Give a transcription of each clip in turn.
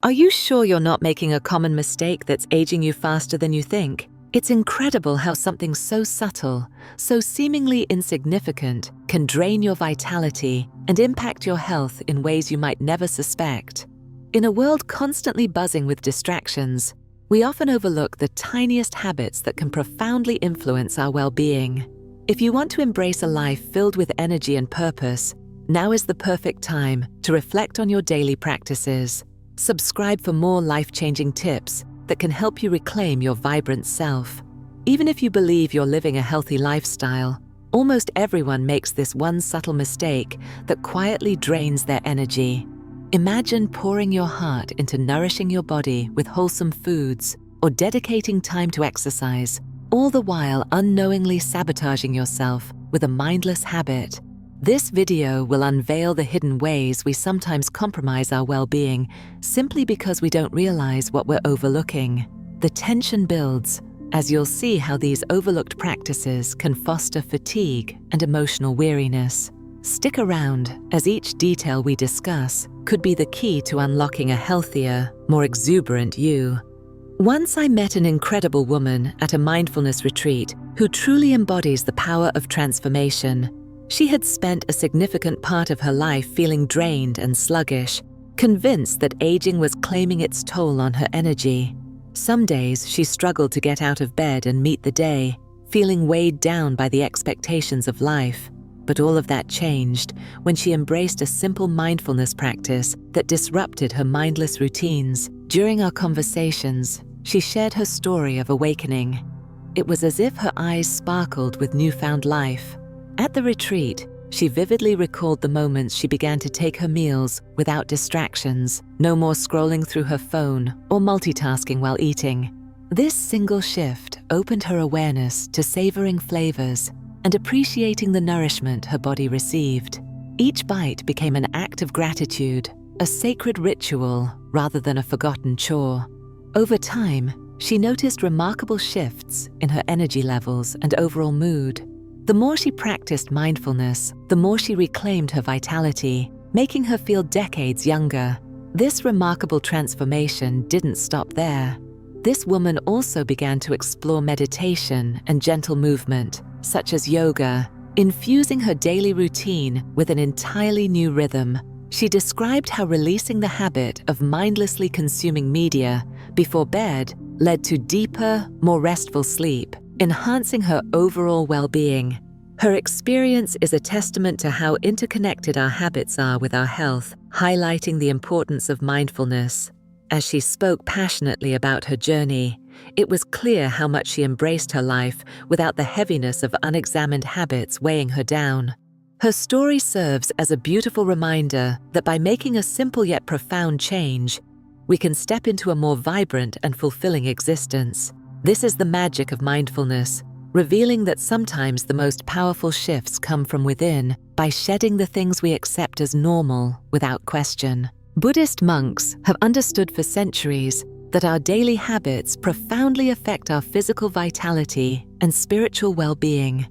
Are you sure you're not making a common mistake that's aging you faster than you think? It's incredible how something so subtle, so seemingly insignificant, can drain your vitality and impact your health in ways you might never suspect. In a world constantly buzzing with distractions, we often overlook the tiniest habits that can profoundly influence our well-being. If you want to embrace a life filled with energy and purpose, now is the perfect time to reflect on your daily practices. Subscribe for more life-changing tips that can help you reclaim your vibrant self. Even if you believe you're living a healthy lifestyle, almost everyone makes this one subtle mistake that quietly drains their energy. Imagine pouring your heart into nourishing your body with wholesome foods or dedicating time to exercise, all the while unknowingly sabotaging yourself with a mindless habit. This video will unveil the hidden ways we sometimes compromise our well-being simply because we don't realize what we're overlooking. The tension builds as you'll see how these overlooked practices can foster fatigue and emotional weariness. Stick around, as each detail we discuss could be the key to unlocking a healthier, more exuberant you. Once I met an incredible woman at a mindfulness retreat who truly embodies the power of transformation. She had spent a significant part of her life feeling drained and sluggish, convinced that aging was claiming its toll on her energy. Some days she struggled to get out of bed and meet the day, feeling weighed down by the expectations of life. But all of that changed when she embraced a simple mindfulness practice that disrupted her mindless routines. During our conversations, she shared her story of awakening. It was as if her eyes sparkled with newfound life. At the retreat, she vividly recalled the moments she began to take her meals without distractions, no more scrolling through her phone or multitasking while eating. This single shift opened her awareness to savoring flavors and appreciating the nourishment her body received. Each bite became an act of gratitude, a sacred ritual rather than a forgotten chore. Over time, she noticed remarkable shifts in her energy levels and overall mood. The more she practiced mindfulness, the more she reclaimed her vitality, making her feel decades younger. This remarkable transformation didn't stop there. This woman also began to explore meditation and gentle movement, such as yoga, infusing her daily routine with an entirely new rhythm. She described how releasing the habit of mindlessly consuming media before bed led to deeper, more restful sleep, enhancing her overall well-being. Her experience is a testament to how interconnected our habits are with our health, highlighting the importance of mindfulness. As she spoke passionately about her journey, it was clear how much she embraced her life without the heaviness of unexamined habits weighing her down. Her story serves as a beautiful reminder that by making a simple yet profound change, we can step into a more vibrant and fulfilling existence. This is the magic of mindfulness, revealing that sometimes the most powerful shifts come from within by shedding the things we accept as normal without question. Buddhist monks have understood for centuries that our daily habits profoundly affect our physical vitality and spiritual well-being.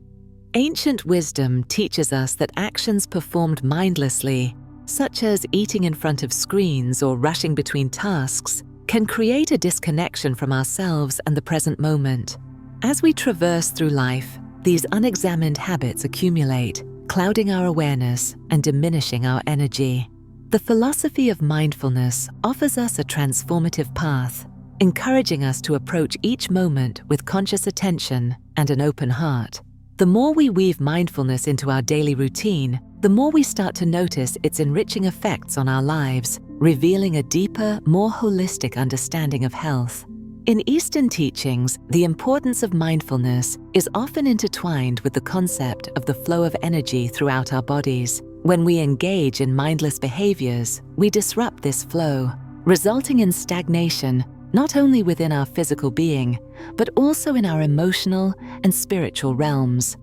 Ancient wisdom teaches us that actions performed mindlessly, such as eating in front of screens or rushing between tasks, can create a disconnection from ourselves and the present moment. As we traverse through life, these unexamined habits accumulate, clouding our awareness and diminishing our energy. The philosophy of mindfulness offers us a transformative path, encouraging us to approach each moment with conscious attention and an open heart. The more we weave mindfulness into our daily routine, the more we start to notice its enriching effects on our lives, revealing a deeper, more holistic understanding of health. In Eastern teachings, the importance of mindfulness is often intertwined with the concept of the flow of energy throughout our bodies. When we engage in mindless behaviors, we disrupt this flow, resulting in stagnation not only within our physical being, but also in our emotional and spiritual realms.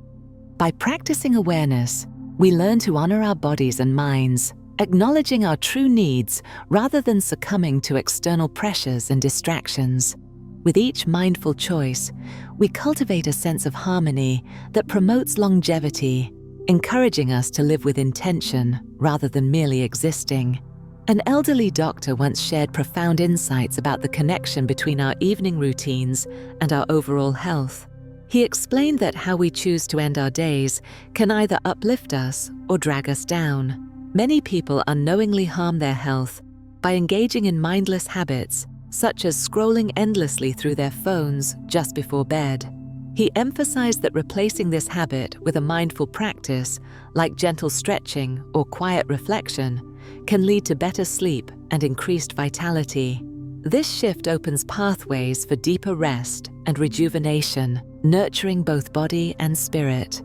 By practicing awareness, we learn to honor our bodies and minds, acknowledging our true needs rather than succumbing to external pressures and distractions. With each mindful choice, we cultivate a sense of harmony that promotes longevity, encouraging us to live with intention rather than merely existing. An elderly doctor once shared profound insights about the connection between our evening routines and our overall health. He explained that how we choose to end our days can either uplift us or drag us down. Many people unknowingly harm their health by engaging in mindless habits, such as scrolling endlessly through their phones just before bed. He emphasized that replacing this habit with a mindful practice, like gentle stretching or quiet reflection, can lead to better sleep and increased vitality. This shift opens pathways for deeper rest and rejuvenation, nurturing both body and spirit.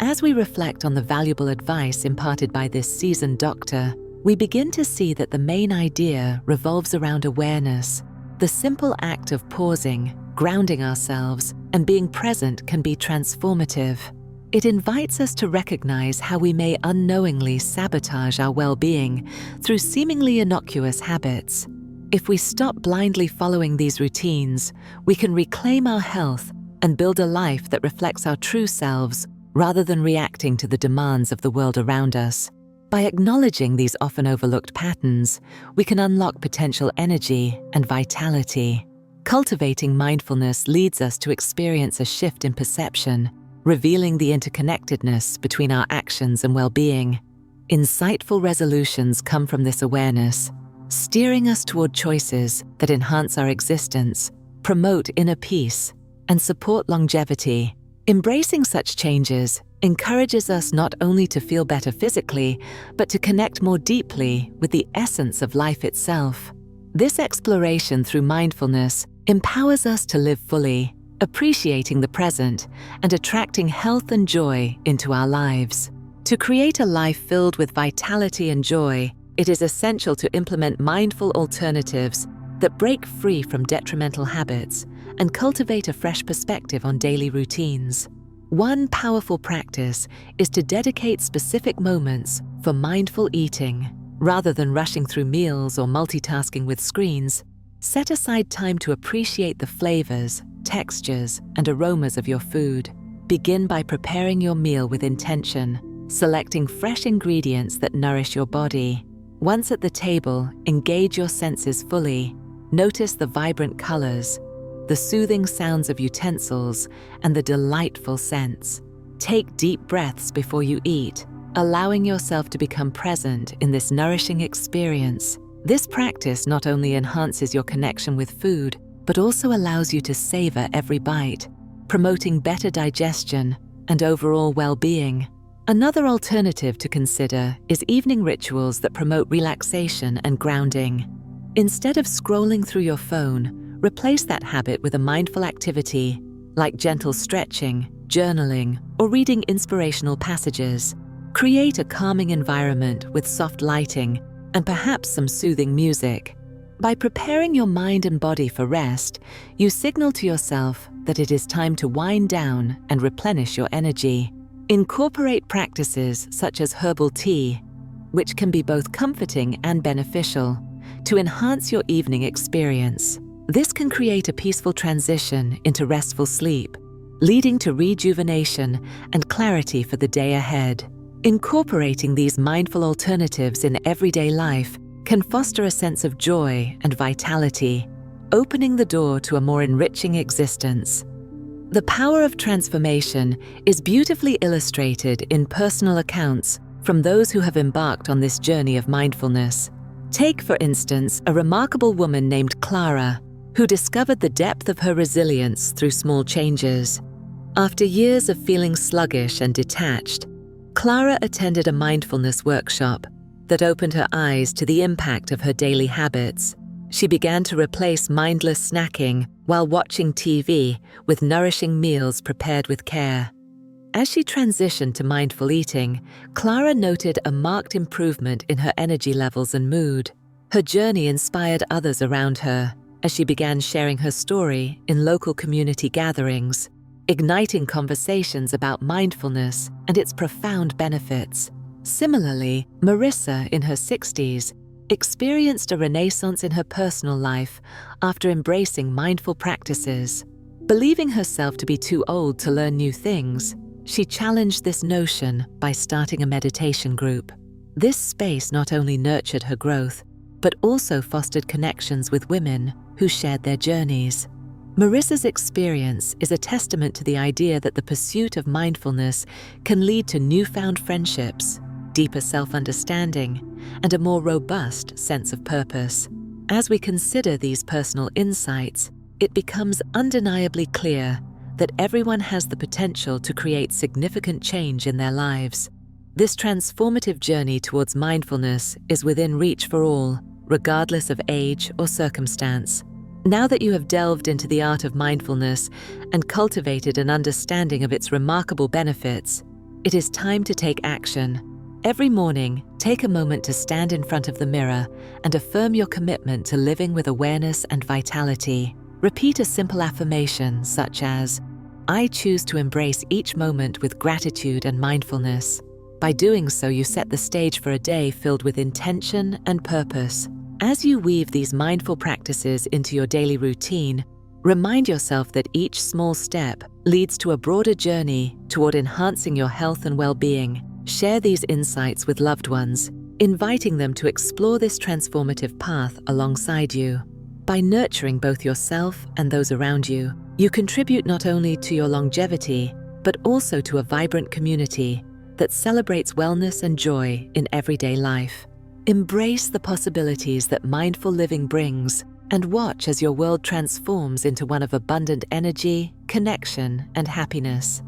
As we reflect on the valuable advice imparted by this seasoned doctor, we begin to see that the main idea revolves around awareness. The simple act of pausing, grounding ourselves, and being present can be transformative. It invites us to recognize how we may unknowingly sabotage our well-being through seemingly innocuous habits. If we stop blindly following these routines, we can reclaim our health and build a life that reflects our true selves rather than reacting to the demands of the world around us. By acknowledging these often overlooked patterns, we can unlock potential energy and vitality. Cultivating mindfulness leads us to experience a shift in perception, revealing the interconnectedness between our actions and well-being. Insightful resolutions come from this awareness, steering us toward choices that enhance our existence, promote inner peace, and support longevity. Embracing such changes encourages us not only to feel better physically, but to connect more deeply with the essence of life itself. This exploration through mindfulness empowers us to live fully, appreciating the present and attracting health and joy into our lives. To create a life filled with vitality and joy, it is essential to implement mindful alternatives that break free from detrimental habits and cultivate a fresh perspective on daily routines. One powerful practice is to dedicate specific moments for mindful eating. Rather than rushing through meals or multitasking with screens, set aside time to appreciate the flavors, textures, and aromas of your food. Begin by preparing your meal with intention, selecting fresh ingredients that nourish your body. Once at the table, engage your senses fully. Notice the vibrant colors, the soothing sounds of utensils, and the delightful scents. Take deep breaths before you eat, allowing yourself to become present in this nourishing experience. This practice not only enhances your connection with food, but also allows you to savor every bite, promoting better digestion and overall well-being. Another alternative to consider is evening rituals that promote relaxation and grounding. Instead of scrolling through your phone, replace that habit with a mindful activity like gentle stretching, journaling, or reading inspirational passages. Create a calming environment with soft lighting and perhaps some soothing music. By preparing your mind and body for rest, you signal to yourself that it is time to wind down and replenish your energy. Incorporate practices such as herbal tea, which can be both comforting and beneficial, to enhance your evening experience. This can create a peaceful transition into restful sleep, leading to rejuvenation and clarity for the day ahead. Incorporating these mindful alternatives in everyday life can foster a sense of joy and vitality, opening the door to a more enriching existence. The power of transformation is beautifully illustrated in personal accounts from those who have embarked on this journey of mindfulness. Take, for instance, a remarkable woman named Clara, who discovered the depth of her resilience through small changes. After years of feeling sluggish and detached, Clara attended a mindfulness workshop that opened her eyes to the impact of her daily habits. She began to replace mindless snacking while watching TV with nourishing meals prepared with care. As she transitioned to mindful eating, Clara noted a marked improvement in her energy levels and mood. Her journey inspired others around her as she began sharing her story in local community gatherings, igniting conversations about mindfulness and its profound benefits. Similarly, Marissa, in her 60s, experienced a renaissance in her personal life after embracing mindful practices. Believing herself to be too old to learn new things, she challenged this notion by starting a meditation group. This space not only nurtured her growth, but also fostered connections with women who shared their journeys. Marissa's experience is a testament to the idea that the pursuit of mindfulness can lead to newfound friendships, deeper self-understanding, and a more robust sense of purpose. As we consider these personal insights, it becomes undeniably clear that everyone has the potential to create significant change in their lives. This transformative journey towards mindfulness is within reach for all, regardless of age or circumstance. Now that you have delved into the art of mindfulness and cultivated an understanding of its remarkable benefits, it is time to take action. Every morning, take a moment to stand in front of the mirror and affirm your commitment to living with awareness and vitality. Repeat a simple affirmation such as, "I choose to embrace each moment with gratitude and mindfulness." By doing so, you set the stage for a day filled with intention and purpose. As you weave these mindful practices into your daily routine, remind yourself that each small step leads to a broader journey toward enhancing your health and well-being. Share these insights with loved ones, inviting them to explore this transformative path alongside you. By nurturing both yourself and those around you, you contribute not only to your longevity, but also to a vibrant community that celebrates wellness and joy in everyday life. Embrace the possibilities that mindful living brings and watch as your world transforms into one of abundant energy, connection, and happiness.